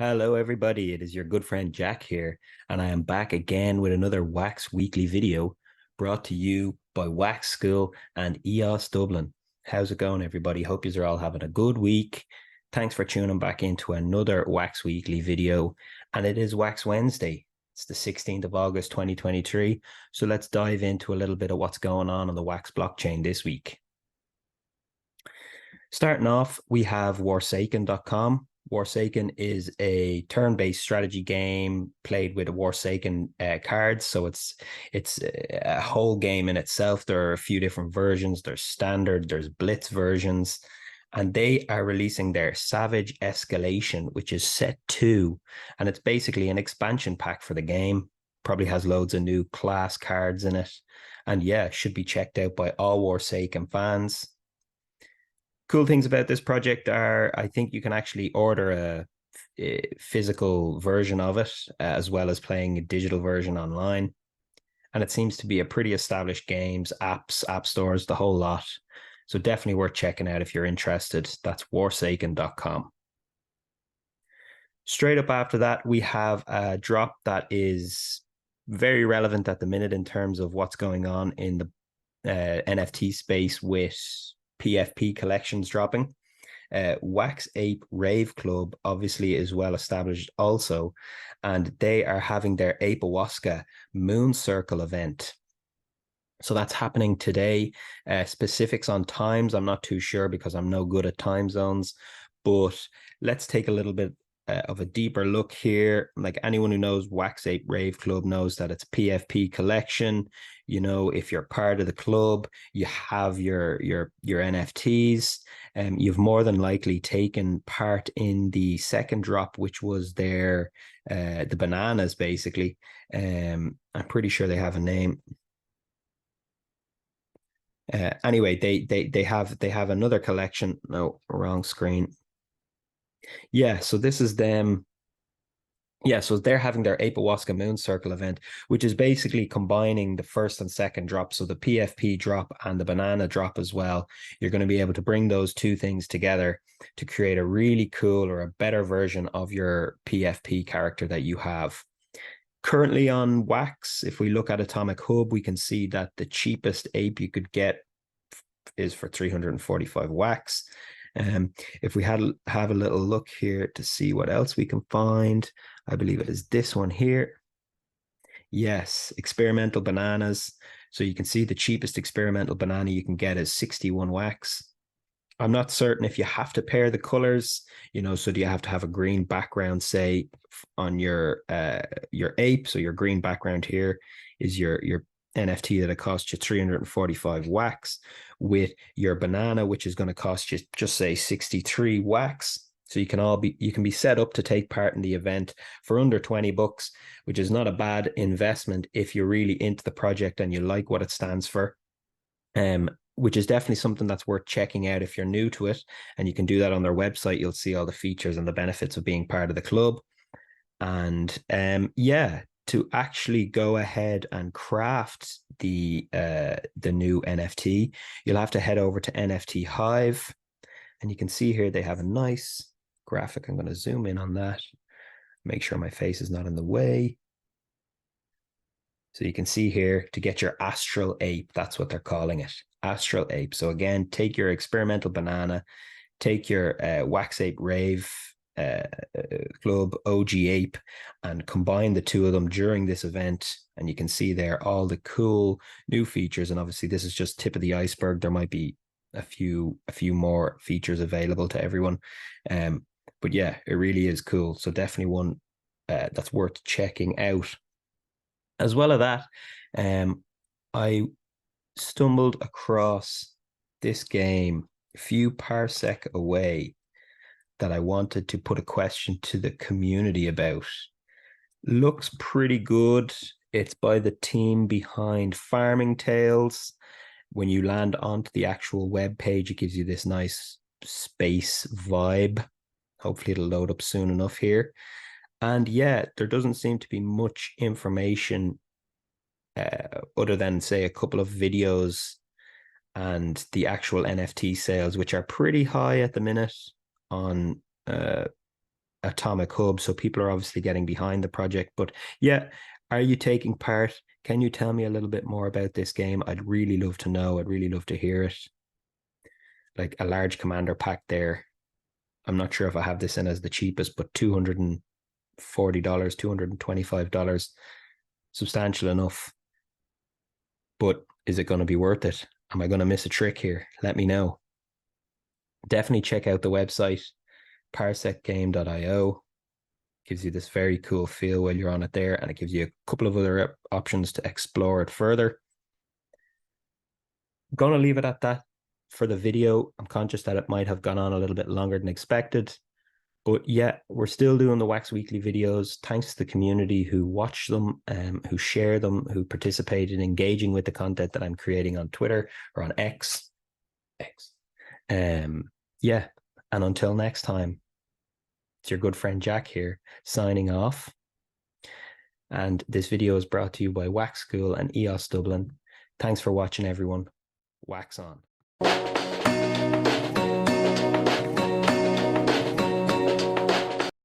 Hello, everybody. It is your good friend Jack here, and I am back again with another Wax Weekly video brought to you by Wax School and EOS Dublin. How's it going, everybody? Hope you're all having a good week. Thanks for tuning back into another Wax Weekly video, and it is Wax Wednesday. It's the 16th of August, 2023. So let's dive into a little bit of what's going on the Wax blockchain this week. Starting off, we have Warsaken.com. Warsaken is a turn-based strategy game played with Warsaken cards. So it's a whole game in itself. There are a few different versions. There's standard, there's blitz versions, and they are releasing their Savage Escalation, which is set 2, and it's basically an expansion pack for the game. Probably has loads of new class cards in it, and yeah, should be checked out by all Warsaken fans. Cool things about this project are I think you can actually order a physical version of it as well as playing a digital version online. And it seems to be a pretty established games, apps, app stores, the whole lot. So definitely worth checking out if you're interested. That's warsaken.com. Straight up after that, we have a drop that is very relevant at the minute in terms of what's going on in the NFT space with PFP collections dropping. Wax Ape Rave Club obviously is well established also, and they are having their Apewaska Moon Circle event. So that's happening today. Specifics on times, I'm not too sure because I'm no good at time zones, but let's take a little bit of a deeper look here. Like anyone who knows Wax Ape Rave Club knows that it's PFP collection. You know, if you're part of the club, you have your NFTs, and you've more than likely taken part in the second drop, which was their the bananas basically. I'm pretty sure they have a name. Anyway, they have another collection. No, wrong screen. Yeah, so this is them. Yeah, so they're having their Apewaska Moon Circle event, which is basically combining the first and second drop. So the PFP drop and the banana drop as well. You're going to be able to bring those two things together to create a really cool or a better version of your PFP character that you have. Currently on Wax, if we look at Atomic Hub, we can see that the cheapest ape you could get is for 345 Wax. If we have a little look here to see what else we can find, I believe it is this one here. Yes, experimental bananas. So you can see the cheapest experimental banana you can get is 61 Wax. I'm not certain if you have to pair the colors, you know, so do you have to have a green background, say, on your ape? So your green background here is your NFT that it costs you 345 Wax, with your banana, which is going to cost you just say 63 Wax. So you can be set up to take part in the event for under 20 bucks, which is not a bad investment if you're really into the project and you like what it stands for. Which is definitely something that's worth checking out if you're new to it. And you can do that on their website. You'll see all the features and the benefits of being part of the club. And yeah, to actually go ahead and craft the new NFT, you'll have to head over to NFT Hive, and you can see here they have a nice graphic. I'm going to zoom in on that, make sure my face is not in the way. So you can see here to get your astral ape, that's what they're calling it, astral ape. So again, take your experimental banana, take your Wax Ape Rave Club OG Ape, and combine the two of them during this event. And you can see there all the cool new features. And obviously this is just tip of the iceberg. There might be a few more features available to everyone. But yeah, it really is cool. So definitely one that's worth checking out. As well as that, I stumbled across this game a few parsec away that I wanted to put a question to the community about. Looks pretty good. It's by the team behind Farming Tales. When you land onto the actual web page, it gives you this nice space vibe. Hopefully it'll load up soon enough here. And yeah, there doesn't seem to be much information other than, say, a couple of videos and the actual NFT sales, which are pretty high at the minute on atomic hub. So people are obviously getting behind the project. But yeah, are you taking part? Can you tell me a little bit more about this game? I'd really love to know. I'd really love to hear it. Like a large commander pack there. I'm not sure if I have this in as the cheapest, but $240, $225, substantial enough. But is it going to be worth it? Am I going to miss a trick here? Let me know. Definitely check out the website, parsecgame.io. Gives you this very cool feel while you're on it there, and it gives you a couple of other options to explore it further. I'm going to leave it at that for the video. I'm conscious that it might have gone on a little bit longer than expected. But yeah, we're still doing the Wax Weekly videos. Thanks to the community who watch them, who share them, who participate in engaging with the content that I'm creating on Twitter or on X. Yeah, and until next time, it's your good friend Jack here, signing off. And this video is brought to you by Wax School and EOS Dublin. Thanks for watching, everyone. Wax on.